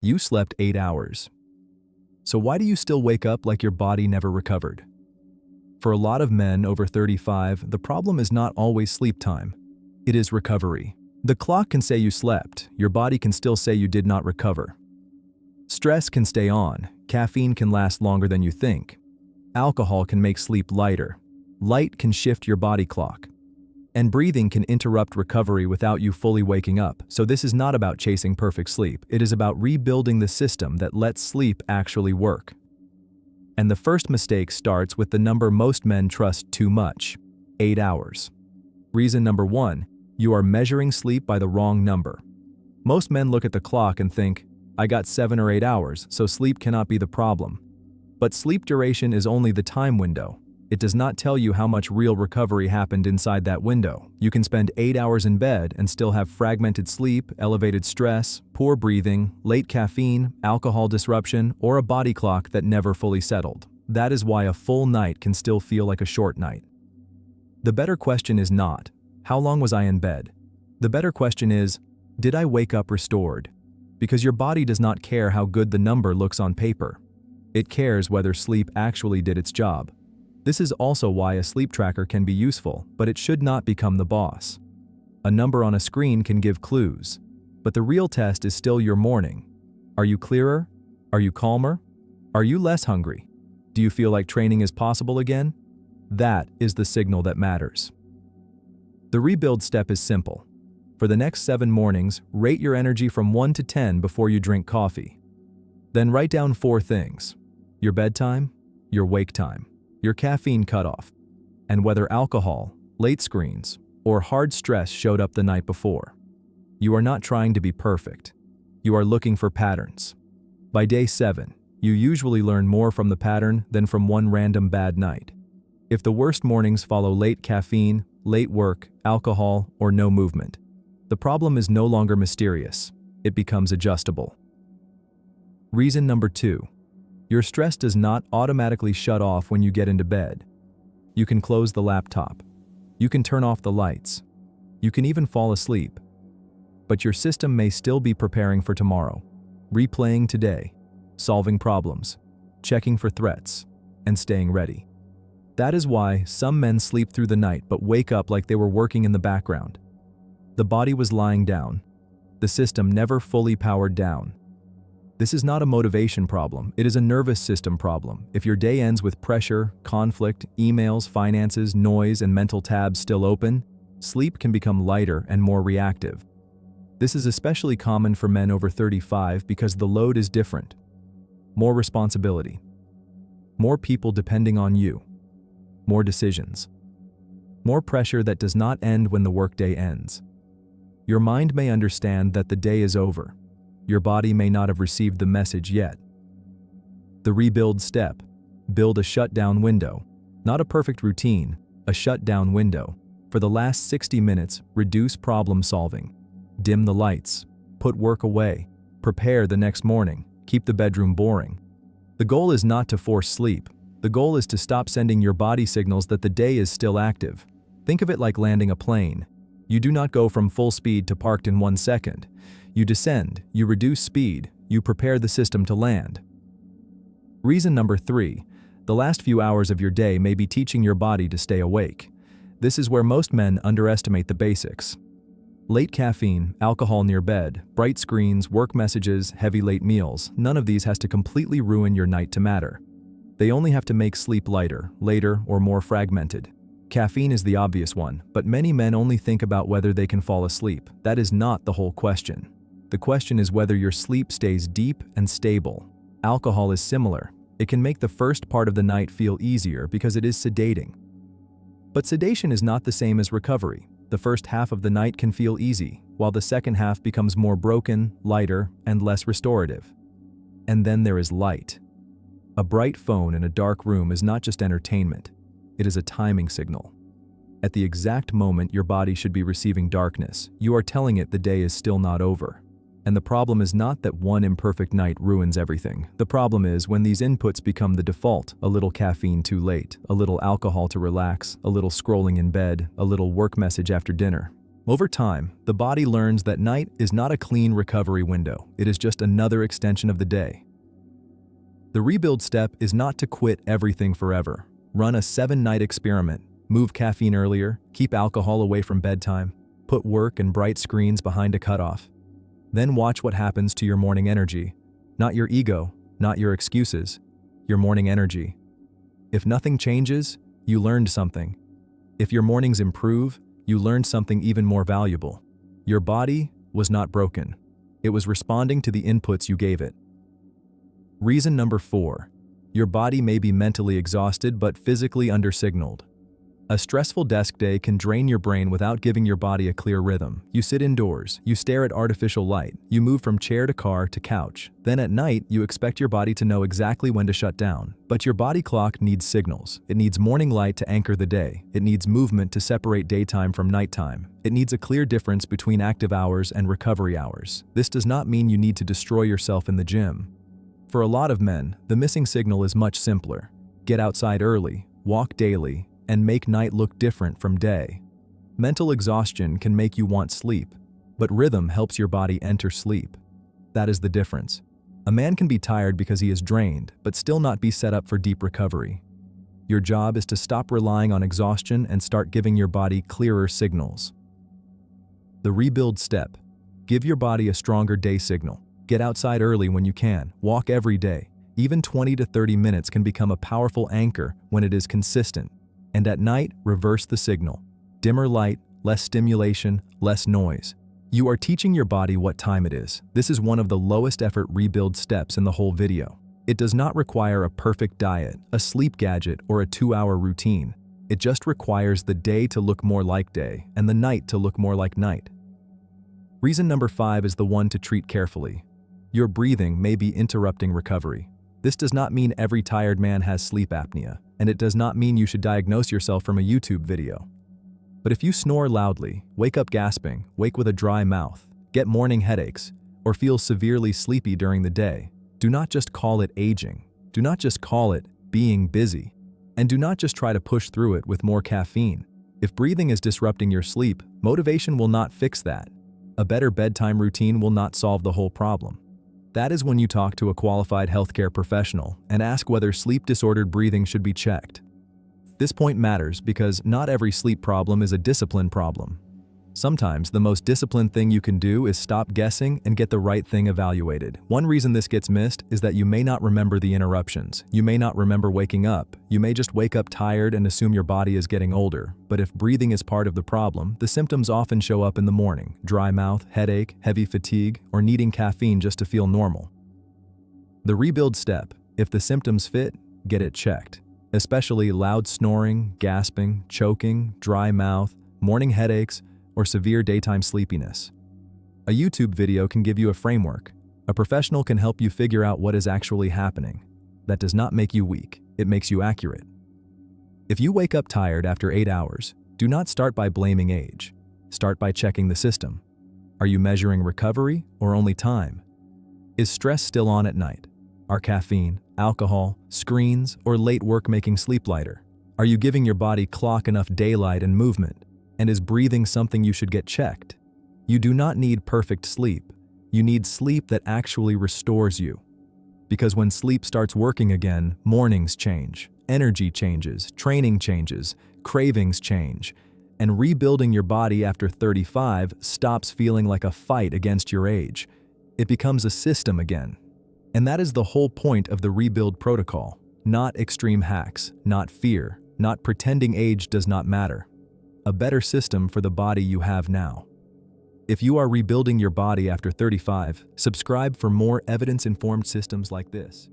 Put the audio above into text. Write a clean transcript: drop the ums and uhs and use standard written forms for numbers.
You slept 8 hours. So why do you still wake up like your body never recovered? For a lot of men over 35, the problem is not always sleep time. It is recovery. The clock can say you slept, your body can still say you did not recover. Stress can stay on, caffeine can last longer than you think. Alcohol can make sleep lighter. Light can shift your body clock. And breathing can interrupt recovery without you fully waking up. So this is not about chasing perfect sleep. It is about rebuilding the system that lets sleep actually work. And the first mistake starts with the number most men trust too much: 8 hours. Reason number 1, you are measuring sleep by the wrong number. Most men look at the clock and think, I got 7 or 8 hours, so sleep cannot be the problem. But sleep duration is only the time window. It does not tell you how much real recovery happened inside that window. You can spend 8 hours in bed and still have fragmented sleep, elevated stress, poor breathing, late caffeine, alcohol disruption, or a body clock that never fully settled. That is why a full night can still feel like a short night. The better question is not, how long was I in bed? The better question is, did I wake up restored? Because your body does not care how good the number looks on paper. It cares whether sleep actually did its job. This is also why a sleep tracker can be useful, but it should not become the boss. A number on a screen can give clues, but the real test is still your morning. Are you clearer? Are you calmer? Are you less hungry? Do you feel like training is possible again? That is the signal that matters. The rebuild step is simple. For the next 7 mornings, rate your energy from 1 to 10 before you drink coffee. Then write down 4 things: your bedtime, your wake time, your caffeine cutoff, and whether alcohol, late screens, or hard stress showed up the night before. You are not trying to be perfect. You are looking for patterns. By day 7, you usually learn more from the pattern than from one random bad night. If the worst mornings follow late caffeine, late work, alcohol, or no movement, the problem is no longer mysterious. It becomes adjustable. Reason number 2. Your stress does not automatically shut off when you get into bed. You can close the laptop. You can turn off the lights. You can even fall asleep. But your system may still be preparing for tomorrow, replaying today, solving problems, checking for threats, and staying ready. That is why some men sleep through the night but wake up like they were working in the background. The body was lying down. The system never fully powered down. This is not a motivation problem, it is a nervous system problem. If your day ends with pressure, conflict, emails, finances, noise, and mental tabs still open, sleep can become lighter and more reactive. This is especially common for men over 35 because the load is different. More responsibility. More people depending on you. More decisions. More pressure that does not end when the workday ends. Your mind may understand that the day is over. Your body may not have received the message yet. The rebuild step: build a shutdown window. Not a perfect routine, a shutdown window. For the last 60 minutes, reduce problem solving. Dim the lights. Put work away. Prepare the next morning. Keep the bedroom boring. The goal is not to force sleep. The goal is to stop sending your body signals that the day is still active. Think of it like landing a plane. You do not go from full speed to parked in 1 second. You descend, you reduce speed, you prepare the system to land. Reason number 3, the last few hours of your day may be teaching your body to stay awake. This is where most men underestimate the basics. Late caffeine, alcohol near bed, bright screens, work messages, heavy late meals, none of these has to completely ruin your night to matter. They only have to make sleep lighter, later, or more fragmented. Caffeine is the obvious one, but many men only think about whether they can fall asleep. That is not the whole question. The question is whether your sleep stays deep and stable. Alcohol is similar. It can make the first part of the night feel easier because it is sedating. But sedation is not the same as recovery. The first half of the night can feel easy, while the second half becomes more broken, lighter, and less restorative. And then there is light. A bright phone in a dark room is not just entertainment. It is a timing signal. At the exact moment your body should be receiving darkness, you are telling it the day is still not over. And the problem is not that one imperfect night ruins everything. The problem is when these inputs become the default: a little caffeine too late, a little alcohol to relax, a little scrolling in bed, a little work message after dinner. Over time, the body learns that night is not a clean recovery window. It is just another extension of the day. The rebuild step is not to quit everything forever. Run a 7-night experiment. Move caffeine earlier, keep alcohol away from bedtime, put work and bright screens behind a cutoff. Then watch what happens to your morning energy. Not your ego, not your excuses, your morning energy. If nothing changes, you learned something. If your mornings improve, you learned something even more valuable. Your body was not broken. It was responding to the inputs you gave it. Reason number 4. Your body may be mentally exhausted but physically undersignaled. A stressful desk day can drain your brain without giving your body a clear rhythm. You sit indoors, you stare at artificial light, you move from chair to car to couch. Then at night, you expect your body to know exactly when to shut down. But your body clock needs signals. It needs morning light to anchor the day. It needs movement to separate daytime from nighttime. It needs a clear difference between active hours and recovery hours. This does not mean you need to destroy yourself in the gym. For a lot of men, the missing signal is much simpler. Get outside early, walk daily, and make night look different from day. Mental exhaustion can make you want sleep, but rhythm helps your body enter sleep. That is the difference. A man can be tired because he is drained, but still not be set up for deep recovery. Your job is to stop relying on exhaustion and start giving your body clearer signals. The rebuild step. Give your body a stronger day signal. Get outside early when you can. Walk every day. Even 20 to 30 minutes can become a powerful anchor when it is consistent. And at night, reverse the signal. Dimmer light, less stimulation, less noise. You are teaching your body what time it is. This is one of the lowest effort rebuild steps in the whole video. It does not require a perfect diet, a sleep gadget, or a 2-hour routine. It just requires the day to look more like day and the night to look more like night. Reason number 5 is the one to treat carefully. Your breathing may be interrupting recovery. This does not mean every tired man has sleep apnea, and it does not mean you should diagnose yourself from a YouTube video. But if you snore loudly, wake up gasping, wake with a dry mouth, get morning headaches, or feel severely sleepy during the day, do not just call it aging. Do not just call it being busy. And do not just try to push through it with more caffeine. If breathing is disrupting your sleep, motivation will not fix that. A better bedtime routine will not solve the whole problem. That is when you talk to a qualified healthcare professional and ask whether sleep-disordered breathing should be checked. This point matters because not every sleep problem is a discipline problem. Sometimes the most disciplined thing you can do is stop guessing and get the right thing evaluated. One reason this gets missed is that you may not remember the interruptions. You may not remember waking up. You may just wake up tired and assume your body is getting older. But if breathing is part of the problem, the symptoms often show up in the morning: dry mouth, headache, heavy fatigue, or needing caffeine just to feel normal. The rebuild step: if the symptoms fit, get it checked. Especially loud snoring, gasping, choking, dry mouth, morning headaches, or severe daytime sleepiness. A YouTube video can give you a framework. A professional can help you figure out what is actually happening. That does not make you weak, it makes you accurate. If you wake up tired after 8 hours, do not start by blaming age. Start by checking the system. Are you measuring recovery or only time? Is stress still on at night? Are caffeine, alcohol, screens, or late work making sleep lighter? Are you giving your body clock enough daylight and movement? And is breathing something you should get checked? You do not need perfect sleep. You need sleep that actually restores you. Because when sleep starts working again, mornings change, energy changes, training changes, cravings change, and rebuilding your body after 35 stops feeling like a fight against your age. It becomes a system again. And that is the whole point of the rebuild protocol. Not extreme hacks, not fear, not pretending age does not matter. A better system for the body you have now. If you are rebuilding your body after 35, subscribe for more evidence-informed systems like this.